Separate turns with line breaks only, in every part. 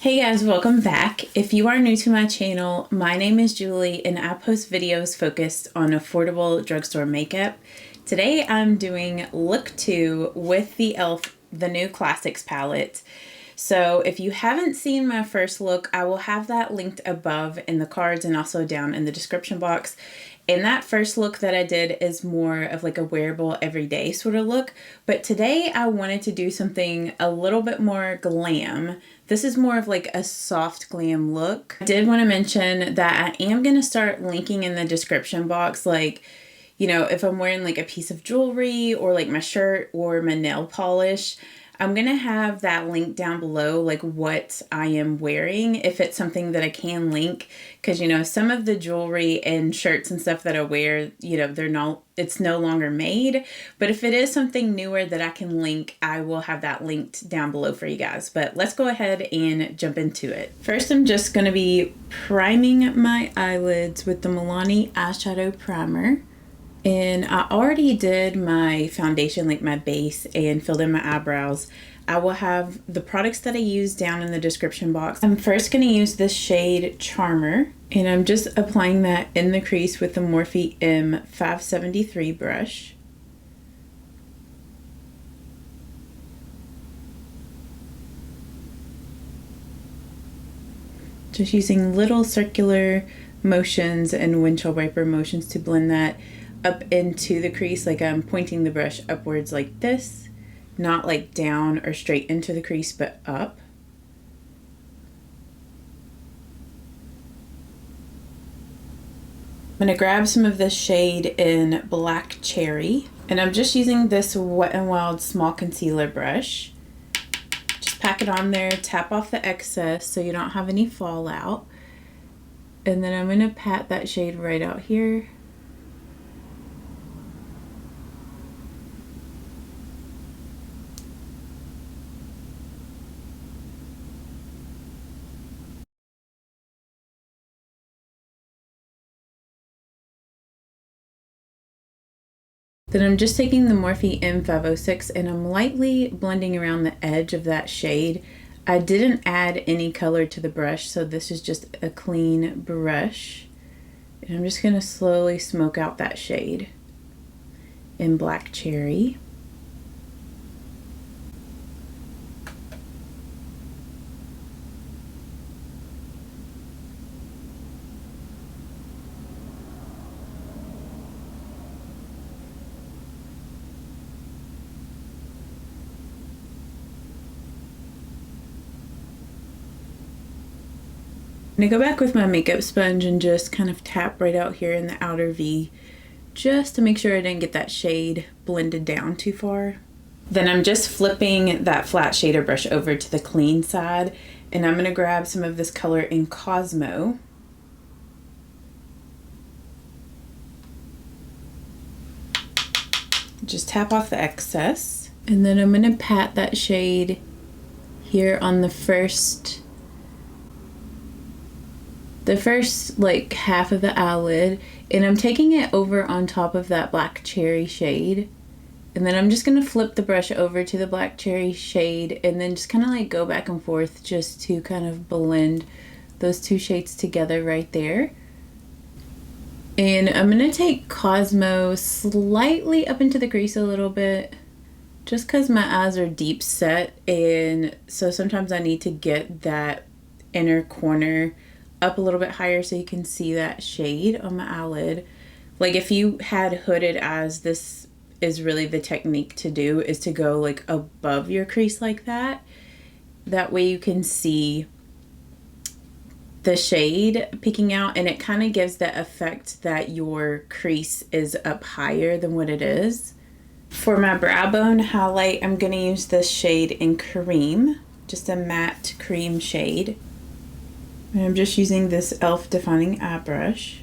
Hey guys, welcome back. If you are new to my channel, my name is Julie and I post videos focused on affordable drugstore makeup. Today I'm doing look 2 with the e.l.f. the new Classics palette. So if you haven't seen my first look, I will have that linked above in the cards and also down in the description box. And that first look that I did is more of like a wearable everyday sort of look. But today I wanted to do something a little bit more glam. This is more of like a soft glam look. I did want to mention that I am going to start linking in the description box, like, you know, if I'm wearing like a piece of jewelry or like my shirt or my nail polish, I'm going to have that link down below, like what I am wearing, if it's something that I can link, because, you know, some of the jewelry and shirts and stuff that I wear, you know, it's no longer made. But if it is something newer that I can link, I will have that linked down below for you guys. But let's go ahead and jump into it. First, I'm just going to be priming my eyelids with the Milani Eyeshadow Primer. And I already did my foundation, like my base, and filled in my eyebrows. I will have the products that I use down in the description box. I'm first going to use this shade Charmer, and I'm just applying that in the crease with the Morphe M573 brush. Just using little circular motions and windshield wiper motions to blend that up into the crease, like I'm pointing the brush upwards like this, not like down or straight into the crease, but up. I'm going to grab some of this shade in Black Cherry, and I'm just using this Wet n Wild small concealer brush. Just pack it on there, tap off the excess so you don't have any fallout, and then I'm going to pat that shade right out here. Then I'm just taking the Morphe M506 and I'm lightly blending around the edge of that shade. I didn't add any color to the brush, so this is just a clean brush. And I'm just going to slowly smoke out that shade in Black Cherry. I'm going to go back with my makeup sponge and just kind of tap right out here in the outer V, just to make sure I didn't get that shade blended down too far. Then I'm just flipping that flat shader brush over to the clean side, and I'm going to grab some of this color in Cosmo. Just tap off the excess, and then I'm going to pat that shade here on the first like half of the eyelid, and I'm taking it over on top of that Black Cherry shade, and then I'm just going to flip the brush over to the Black Cherry shade and then just kind of like go back and forth just to kind of blend those two shades together right there. And I'm going to take Cosmo slightly up into the crease a little bit, just because my eyes are deep set, and so sometimes I need to get that inner corner up a little bit higher so you can see that shade on my eyelid. Like if you had hooded eyes, this is really the technique to do, is to go like above your crease like that. That way you can see the shade peeking out, and it kind of gives the effect that your crease is up higher than what it is. For my brow bone highlight, I'm going to use this shade in Cream, just a matte cream shade. And I'm just using this e.l.f. defining eye brush.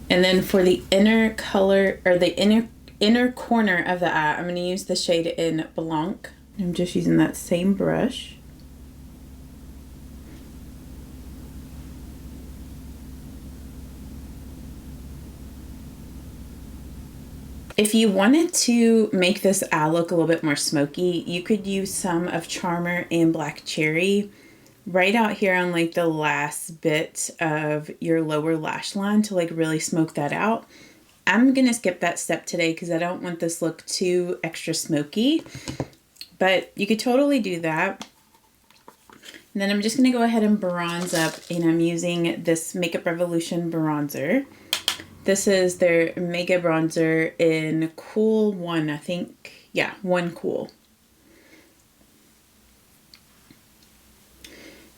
And then for the inner color, or the inner corner of the eye, I'm going to use the shade in Blanc. I'm just using that same brush. If you wanted to make this eye look a little bit more smoky, you could use some of Charmer and Black Cherry right out here on like the last bit of your lower lash line to like really smoke that out. I'm gonna skip that step today because I don't want this look too extra smoky, but you could totally do that. And then I'm just gonna go ahead and bronze up, and I'm using this Makeup Revolution bronzer. This is their Mega Bronzer in Cool 1, I think. Yeah, 1 Cool.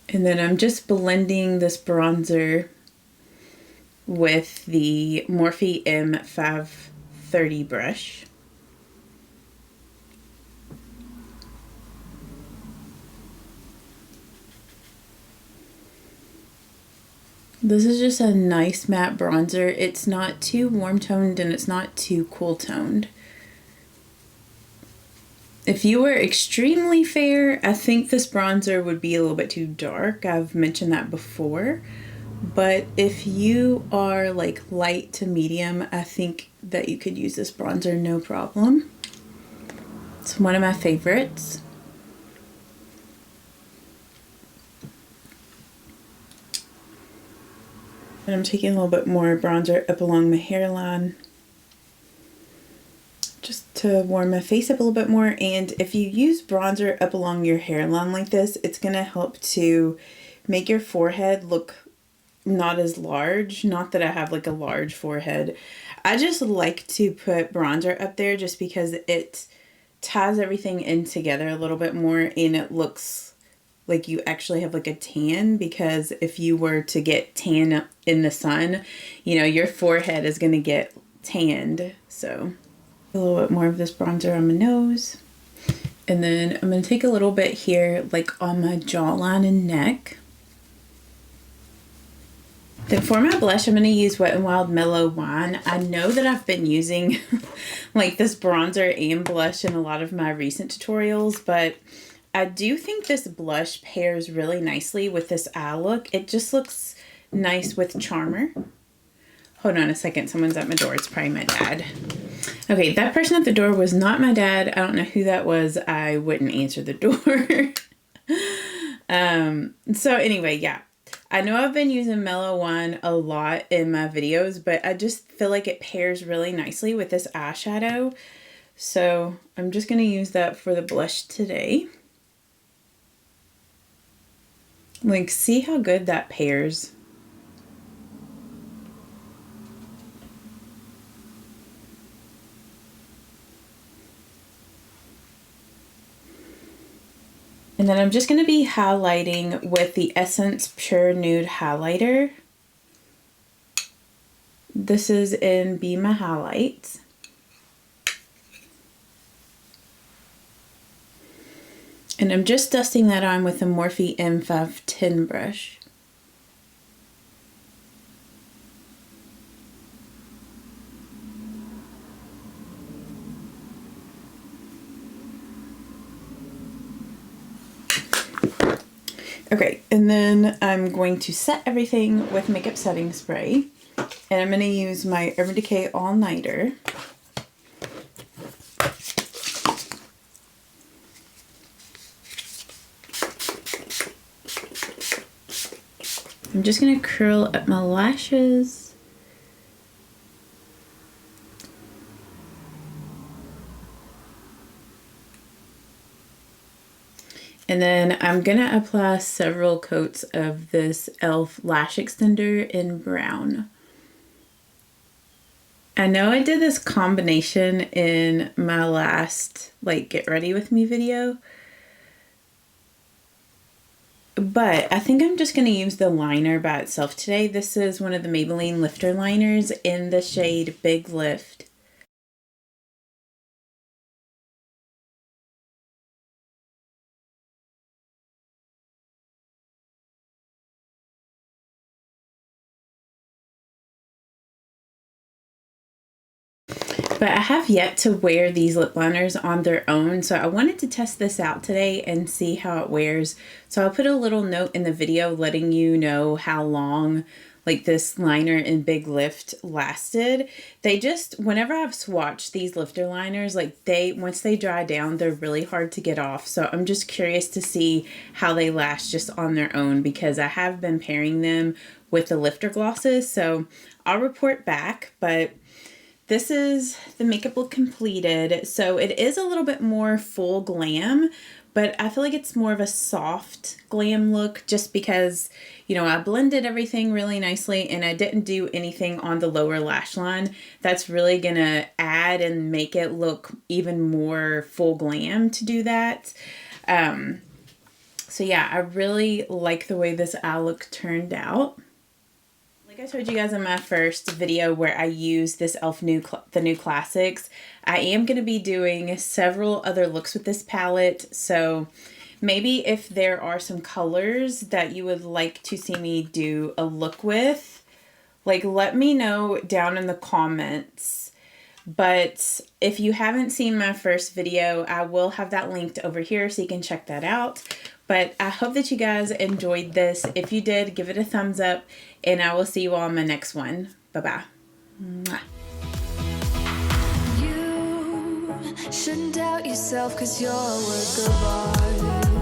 And then I'm just blending this bronzer with the Morphe M530 brush. This is just a nice matte bronzer. It's not too warm toned and it's not too cool toned. If you were extremely fair, I think this bronzer would be a little bit too dark. I've mentioned that before. But if you are like light to medium, I think that you could use this bronzer no problem. It's one of my favorites. And I'm taking a little bit more bronzer up along my hairline just to warm my face up a little bit more. And if you use bronzer up along your hairline like this, it's going to help to make your forehead look not as large. Not that I have like a large forehead. I just like to put bronzer up there just because it ties everything in together a little bit more and it looks like you actually have like a tan, because if you were to get tan in the sun, you know, your forehead is going to get tanned. So a little bit more of this bronzer on my nose. And then I'm going to take a little bit here like on my jawline and neck. Then for my blush, I'm going to use Wet n Wild Mellow Wine. I know that I've been using like this bronzer and blush in a lot of my recent tutorials, but I do think this blush pairs really nicely with this eye look. It just looks nice with Charmer. Hold on a second, someone's at my door. It's probably my dad. Okay, that person at the door was not my dad. I don't know who that was. I wouldn't answer the door. So anyway, yeah. I know I've been using Mellow Wine a lot in my videos, but I just feel like it pairs really nicely with this eyeshadow. So I'm just going to use that for the blush today. Like, see how good that pairs. And then I'm just going to be highlighting with the Essence Pure Nude Highlighter. This is in Be My Highlights. And I'm just dusting that on with the Morphe M510 brush. Okay, and then I'm going to set everything with makeup setting spray. And I'm going to use my Urban Decay All Nighter. I'm just going to curl up my lashes. And then I'm going to apply several coats of this e.l.f. Lash Extender in brown. I know I did this combination in my last like get ready with me video, but I think I'm just going to use the liner by itself today. This is one of the Maybelline Lifter Liners in the shade Big Lift. But I have yet to wear these lip liners on their own, so I wanted to test this out today and see how it wears. So I'll put a little note in the video letting you know how long like this liner in Big Lift lasted. They just, whenever I've swatched these lifter liners, like once they dry down, they're really hard to get off. So I'm just curious to see how they last just on their own, because I have been pairing them with the lifter glosses. So I'll report back, but this is the makeup look completed. So it is a little bit more full glam, but I feel like it's more of a soft glam look just because, you know, I blended everything really nicely and I didn't do anything on the lower lash line. That's really gonna add and make it look even more full glam to do that. So yeah, I really like the way this eye look turned out. Like I told you guys in my first video where I used this e.l.f. the new classics, I am going to be doing several other looks with this palette. So maybe if there are some colors that you would like to see me do a look with, like let me know down in the comments. But if you haven't seen my first video, I will have that linked over here so you can check that out. But I hope that you guys enjoyed this. If you did, give it a thumbs up, and I will see you all on my next one. Bye-bye.
You shouldn't doubt yourself, 'cause you're a work of art.